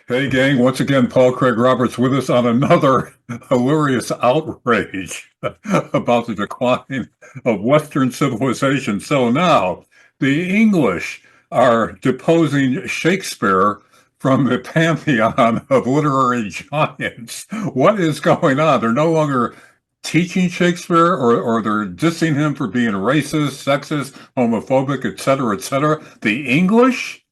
Hey, gang, once again, Paul Craig Roberts with us on another hilarious outrage about the decline of Western civilization. So now the English are deposing Shakespeare from the pantheon of literary giants. What is going on? They're no longer teaching Shakespeare, or they're dissing him for being racist, sexist, homophobic, etc., etc. The English?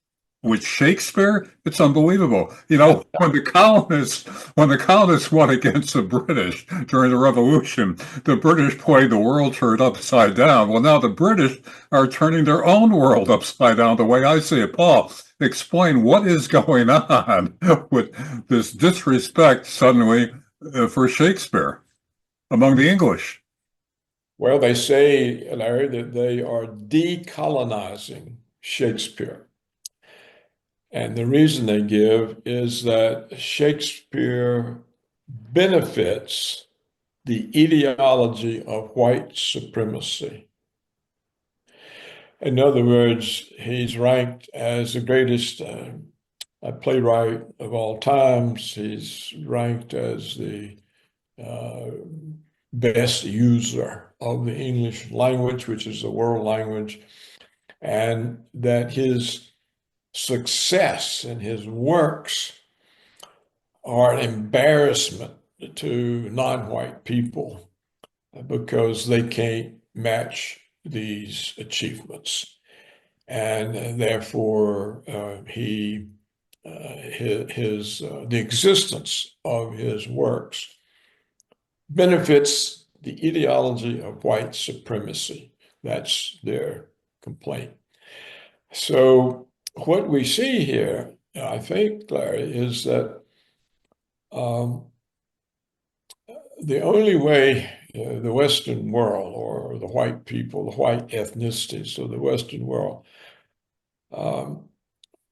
With Shakespeare, it's unbelievable. When the colonists won against the British during the Revolution, the British played the world turned upside down. Well, now the British are turning their own world upside down the way I see it. Paul, explain what is going on with this disrespect suddenly for Shakespeare among the English. Well, they say, Larry, that they are decolonizing Shakespeare. And the reason they give is that Shakespeare benefits the ideology of white supremacy. In other words, he's ranked as the greatest playwright of all times. He's ranked as the uh, best user of the English language, which is the world language, and that his success and his works are an embarrassment to non-white people because they can't match these achievements. And therefore, the existence of his works benefits the ideology of white supremacy. That's their complaint. So what we see here, I think, Larry, is that um, the only way the Western world or the white people, the white ethnicities of the Western world um,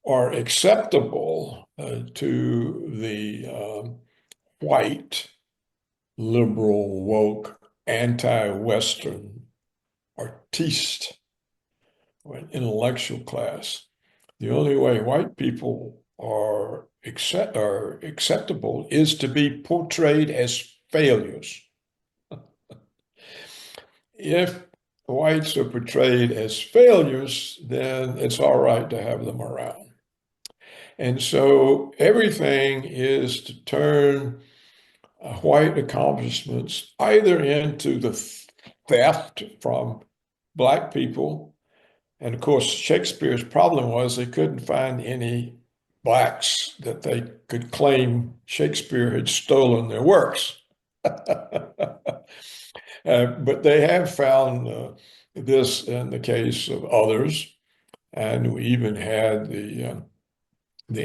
are acceptable to the white, liberal, woke, anti-Western artiste or an intellectual class. The only way white people are acceptable is to be portrayed as failures. If whites are portrayed as failures, then it's all right to have them around. And so everything is to turn white accomplishments either into the theft from black people. And of course, Shakespeare's problem was they couldn't find any blacks that they could claim Shakespeare had stolen their works. But they have found this in the case of others. And we even had the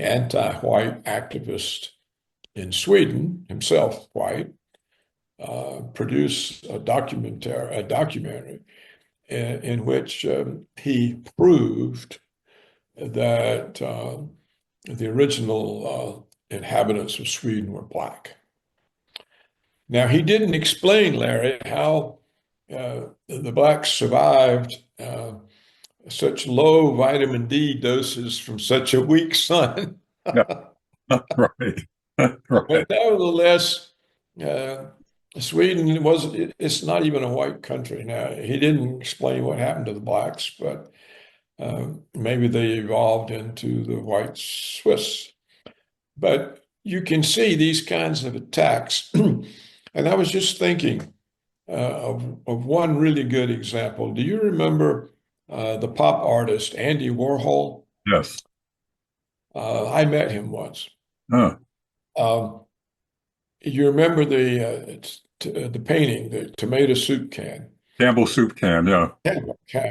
anti-white activist in Sweden, himself white, produce a documentary in which he proved that the original inhabitants of Sweden were black. Now, he didn't explain, Larry, how the blacks survived such low vitamin D doses from such a weak sun. Yeah, right. Right. But nevertheless, uh, Sweden it's not even a white country. Now, he didn't explain what happened to the blacks, but maybe they evolved into the white Swiss. But you can see these kinds of attacks. And I was just thinking of one really good example. Do you remember the pop artist Andy Warhol? Yes. I met him once. Huh. Um, you remember the painting, the tomato soup can? Campbell soup can. Yeah.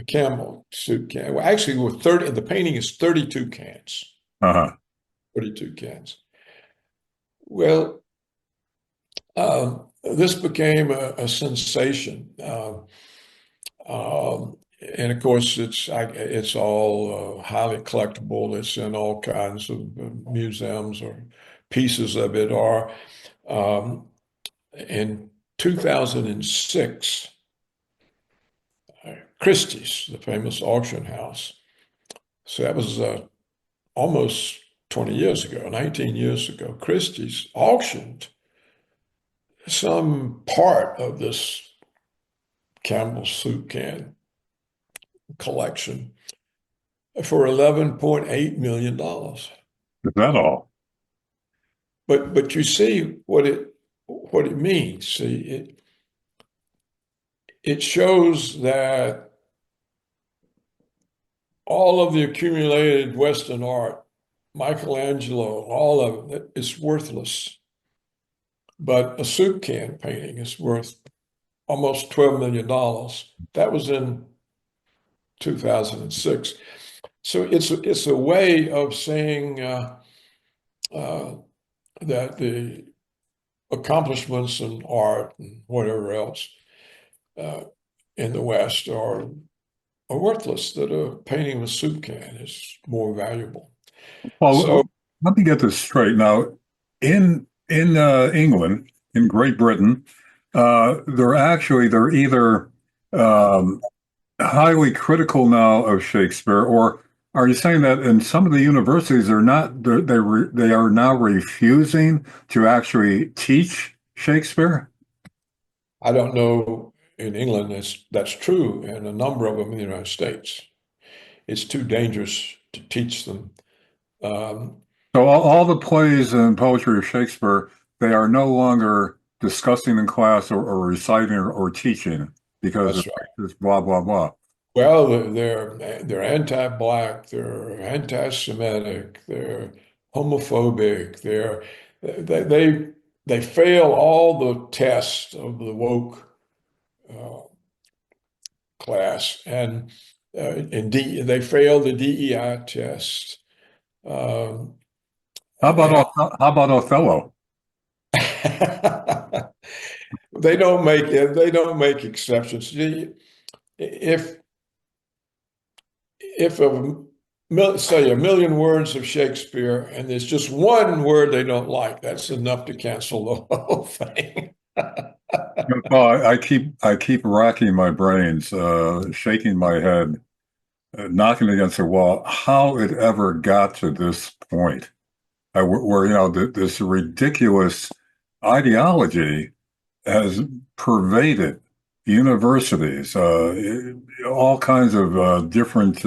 Camel soup can. Well, actually, with 30, the painting is 32 cans. Uh-huh. 32 cans. Well, this became a sensation. And of course, it's all highly collectible. It's in all kinds of museums, or pieces of it are. Um, in 2006, Christie's, the famous auction house. So that was almost 20 years ago, 19 years ago, Christie's auctioned some part of this Campbell's soup can collection for $11.8 million. Is that all? But you see what it means. See, it shows that all of the accumulated Western art, Michelangelo, all of it is worthless. But a soup can painting is worth almost $12 million. That was in 2006. So it's a way of saying that the accomplishments in art and whatever else in the West are worthless, that a painting of a soup can is more valuable. Well, So let me get this straight. Now, in England, in Great Britain, they're either um, highly critical now of Shakespeare, or are you saying that in some of the universities they're not they are now refusing to actually teach Shakespeare? I don't know in England that's true, and a number of them in the United States. It's too dangerous to teach them. Um, So all the plays and poetry of Shakespeare, they are no longer discussing in class or reciting or teaching because that's right. it's blah blah blah. Well, they're anti-black, they're anti-Semitic, they're homophobic, they they they fail all the tests of the woke uh, class, they fail the DEI test. Um, and How about Othello? they don't make exceptions. If say a million words of Shakespeare and there's just one word they don't like, that's enough to cancel the whole thing. Well, I keep racking my brains, shaking my head, knocking against the wall. How it ever got to this point, where this ridiculous ideology has pervaded universities, all kinds of different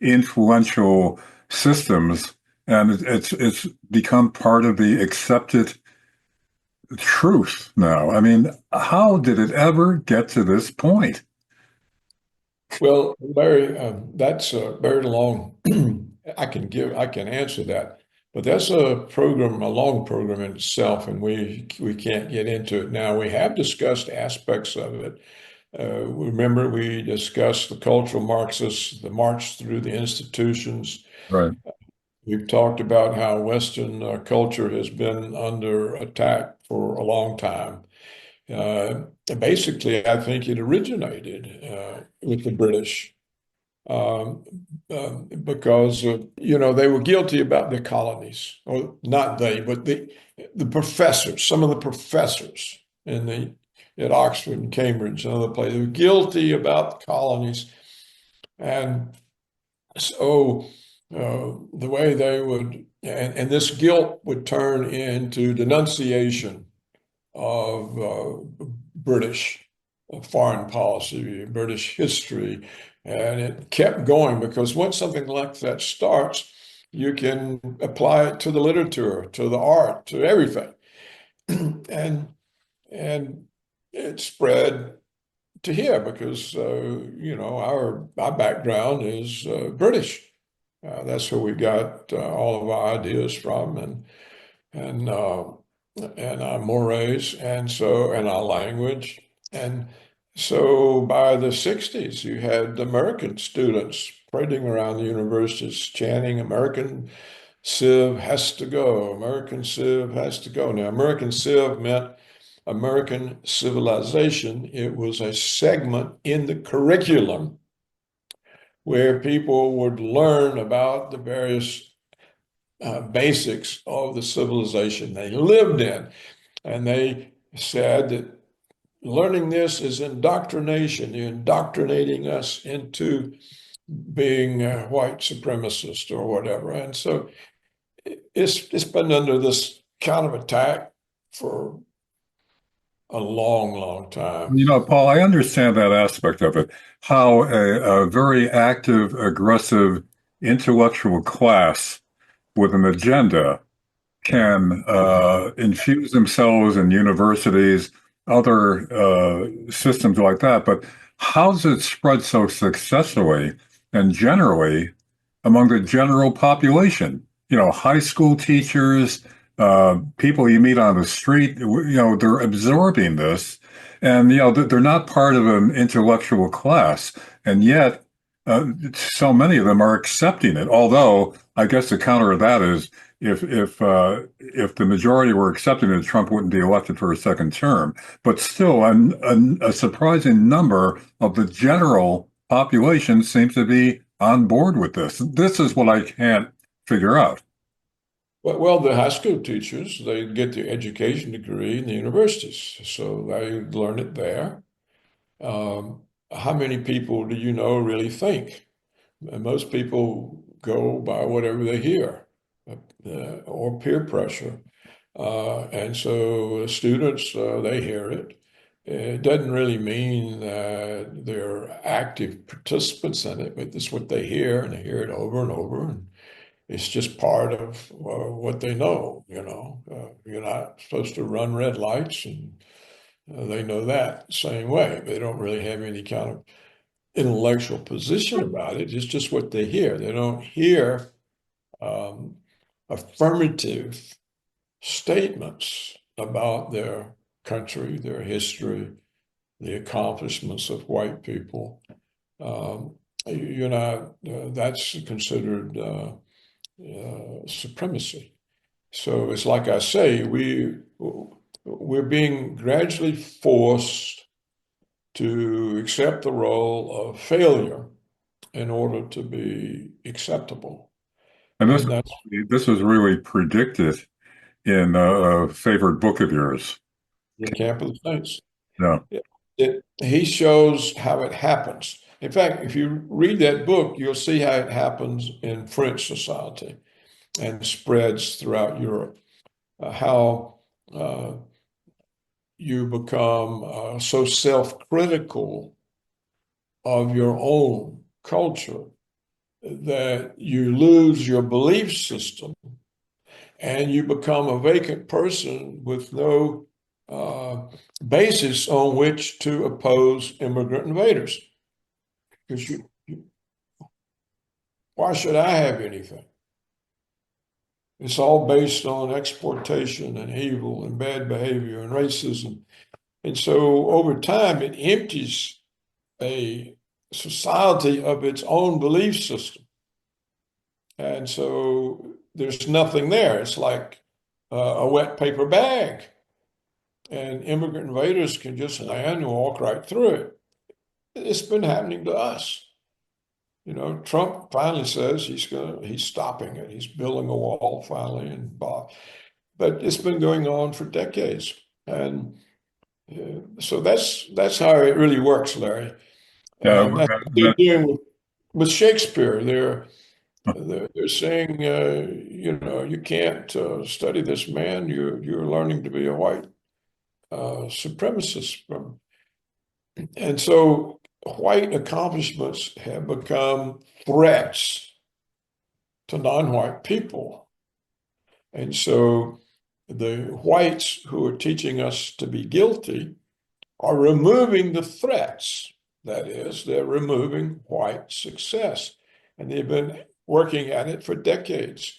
influential systems, and it's become part of the accepted truth now. I mean, how did it ever get to this point? Well, Larry, that's a very long. I can answer that, but that's a long program in itself, and we can't get into it now. We have discussed aspects of it. Remember, we discussed the cultural Marxists, the march through the institutions. Right. We've talked about how Western culture has been under attack for a long time. Basically, I think it originated with the British um, because they were guilty about their colonies, or not they, but the professors, some of the professors in the at Oxford and Cambridge and other places, they were guilty about the colonies, and so the way they would, and this guilt would turn into denunciation of British foreign policy, British history. And it kept going because once something like that starts, you can apply it to the literature, to the art, to everything. and and it spread to here because our background is British. That's where we got all of our ideas from, and our mores, and our language. And so by the 60s, you had American students parading around the universities chanting, American Civ has to go, American Civ has to go. Now, American Civ meant American civilization. It was a segment in the curriculum where people would learn about the various basics of the civilization they lived in. And they said that learning this is indoctrination. You're indoctrinating us into being a white supremacist or whatever. And so it's been under this kind of attack for a long, long time. Paul, I understand that aspect of it, how a very active, aggressive intellectual class with an agenda can infuse themselves in universities, other systems like that. But how's it spread so successfully and generally among the general population? High school teachers, people you meet on the street, they're absorbing this. And, they're not part of an intellectual class. And yet, so many of them are accepting it. Although, I guess the counter to that is if the majority were accepting it, Trump wouldn't be elected for a second term. But still, a surprising number of the general population seems to be on board with this. This is what I can't figure out. Well, the high school teachers, they get their education degree in the universities, so they learn it there. How many people do you know really think? And most people go by whatever they hear or peer pressure. And so the students, they hear it. It doesn't really mean that they're active participants in it, but it's what they hear, and they hear it over and over. And it's just part of what they know, You're not supposed to run red lights, and they know that the same way. They don't really have any kind of intellectual position about it. It's just what they hear. They don't hear um, affirmative statements about their country, their history, the accomplishments of white people. Um, that's considered supremacy. So it's like I say, we're being gradually forced to accept the role of failure in order to be acceptable. And And that's this was really predicted in a favorite book of yours. the camp of the saints. Yeah. He shows how it happens. In fact, if you read that book, you'll see how it happens in French society and spreads throughout Europe. How you become so self-critical of your own culture that you lose your belief system and you become a vacant person with no basis on which to oppose immigrant invaders. Because why should I have anything? It's all based on exploitation and evil and bad behavior and racism. And so over time, it empties a society of its own belief system. And so there's nothing there. It's like a wet paper bag. And immigrant invaders can just land and walk right through it. It's been happening to us. Trump finally says he's stopping it. He's building a wall finally, but it's been going on for decades. And so that's how it really works, Larry. Yeah. And that's what they're doing with Shakespeare. They're saying, you can't study this man. You're learning to be a white supremacist. And so white accomplishments have become threats to non-white people. And so the whites who are teaching us to be guilty are removing the threats. That is, they're removing white success. And they've been working at it for decades.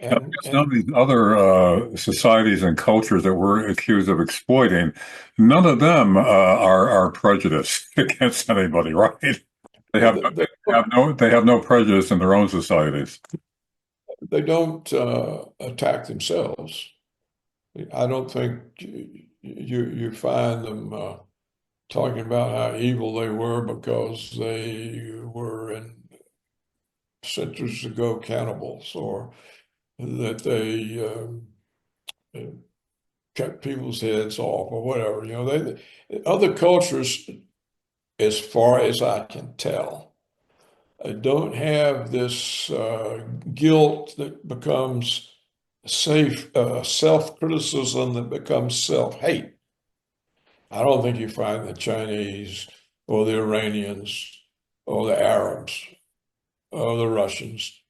And Some of these other societies and cultures that we're accused of exploiting, none of them are prejudiced against anybody, right? They have they have no prejudice in their own societies. they don't attack themselves. I don't think you find them talking about how evil they were because they were in centuries ago cannibals, or that they cut people's heads off or whatever. Other cultures, as far as I can tell, don't have this guilt that becomes self-criticism that becomes self-hate. I don't think you find the Chinese or the Iranians or the Arabs or the Russians.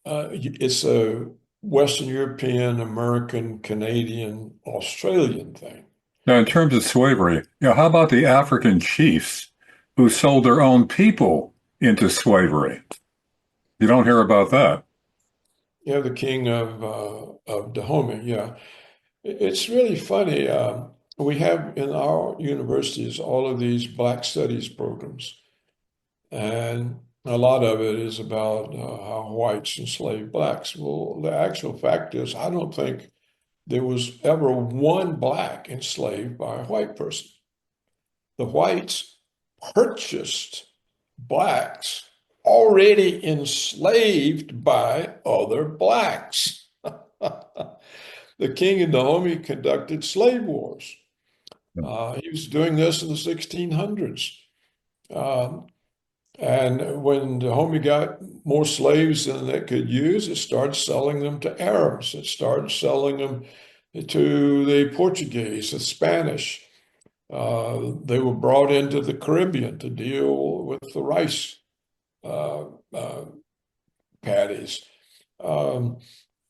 It's a Western European, American, Canadian, Australian thing. Now, in terms of slavery, how about the African chiefs who sold their own people into slavery? You don't hear about that. Yeah, the king of Dahomey. Yeah, it's really funny. We have in our universities all of these Black Studies programs, and a lot of it is about how whites enslaved blacks. Well, the actual fact is, I don't think there was ever one black enslaved by a white person. The whites purchased blacks already enslaved by other blacks. The king of Dahomey conducted slave wars. He was doing this in the 1600s. And when Dahomey got more slaves than it could use, it started selling them to Arabs. It started selling them to the Portuguese, the Spanish. They were brought into the Caribbean to deal with the rice paddies.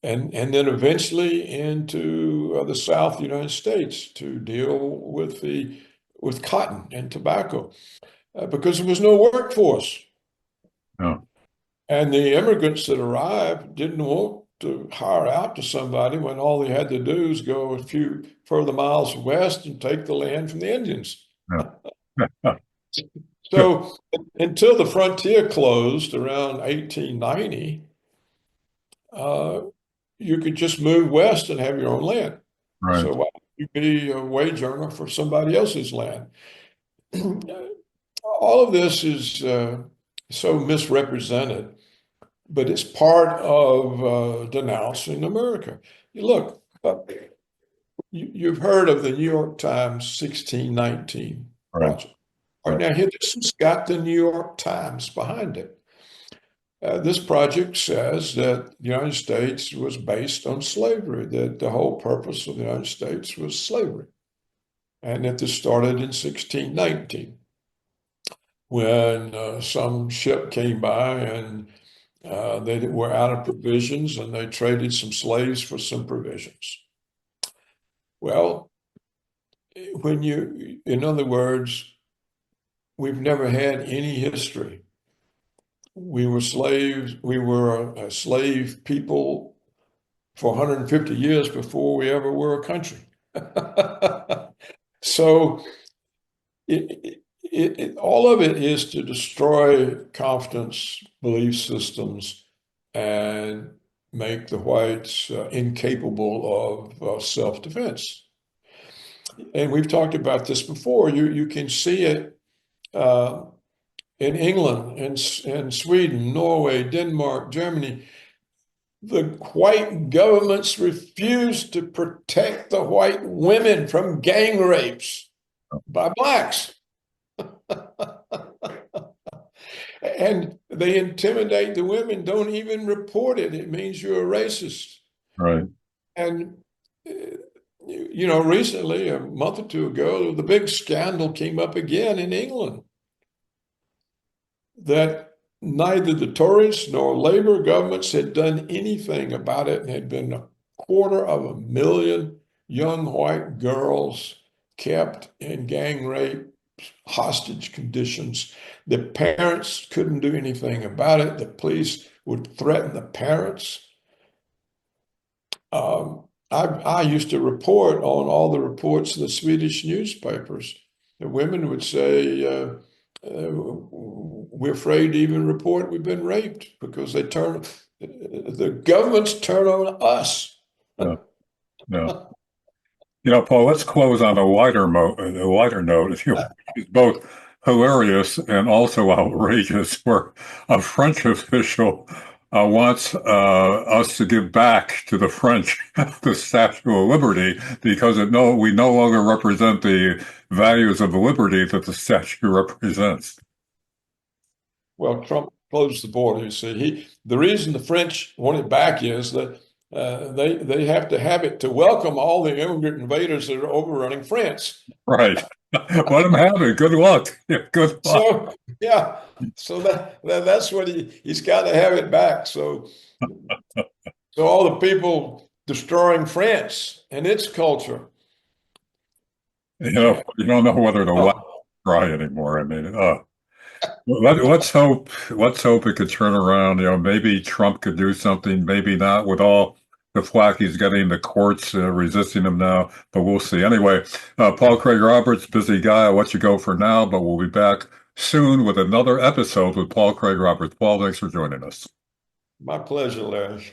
And then eventually into the South United States to deal with cotton and tobacco because there was no workforce. No. And the immigrants that arrived didn't want to hire out to somebody when all they had to do is go a few further miles west and take the land from the Indians. No. So until the frontier closed around 1890, you could just move west and have your own land. Right. So why would you be a wage earner for somebody else's land? All of this is so misrepresented, but it's part of denouncing America. Look, you've heard of the New York Times 1619 project. All right, now here, this has got the New York Times behind it. This project says that the United States was based on slavery, that the whole purpose of the United States was slavery, and that this started in 1619 when some ship came by and they were out of provisions and they traded some slaves for some provisions. Well, in other words, we've never had any history. We were slaves. We were a slave people for 150 years before we ever were a country. So all of it is to destroy confidence, belief systems, and make the whites incapable of self-defense. And we've talked about this before. You can see it in England, in Sweden, Norway, Denmark, Germany. The white governments refuse to protect the white women from gang rapes by blacks. And they intimidate the women. Don't even report it. It means you're a racist. Right. And, recently, a month or two ago, the big scandal came up again in England that neither the Tories nor Labour governments had done anything about it, and had been 250,000 young white girls kept in gang rape hostage conditions. The parents couldn't do anything about it. The police would threaten the parents. I used to report on all the reports in the Swedish newspapers. The women would say, we're afraid to even report we've been raped because the governments turn on us. No. No. Paul, let's close on a lighter note, if you will. It's both hilarious and also outrageous, where a French official wants us to give back to the French the Statue of Liberty because we no longer represent the values of liberty that the statue represents. Well, close the border. You see, the reason the French want it back is that they have to have it to welcome all the immigrant invaders that are overrunning France. Right. Let him have it. Good luck. Yeah, good luck. So yeah, so that's what he's got to have it back. So all the people destroying France and its culture. You don't know whether to laugh Oh, or cry anymore. I mean, let's hope. Let's hope it could turn around. Maybe Trump could do something. Maybe not with all the flack he's getting. The courts resisting him now, but we'll see. Anyway, Paul Craig Roberts, busy guy. I'll let you go for now, but we'll be back soon with another episode with Paul Craig Roberts. Paul, thanks for joining us. my pleasure, Larry.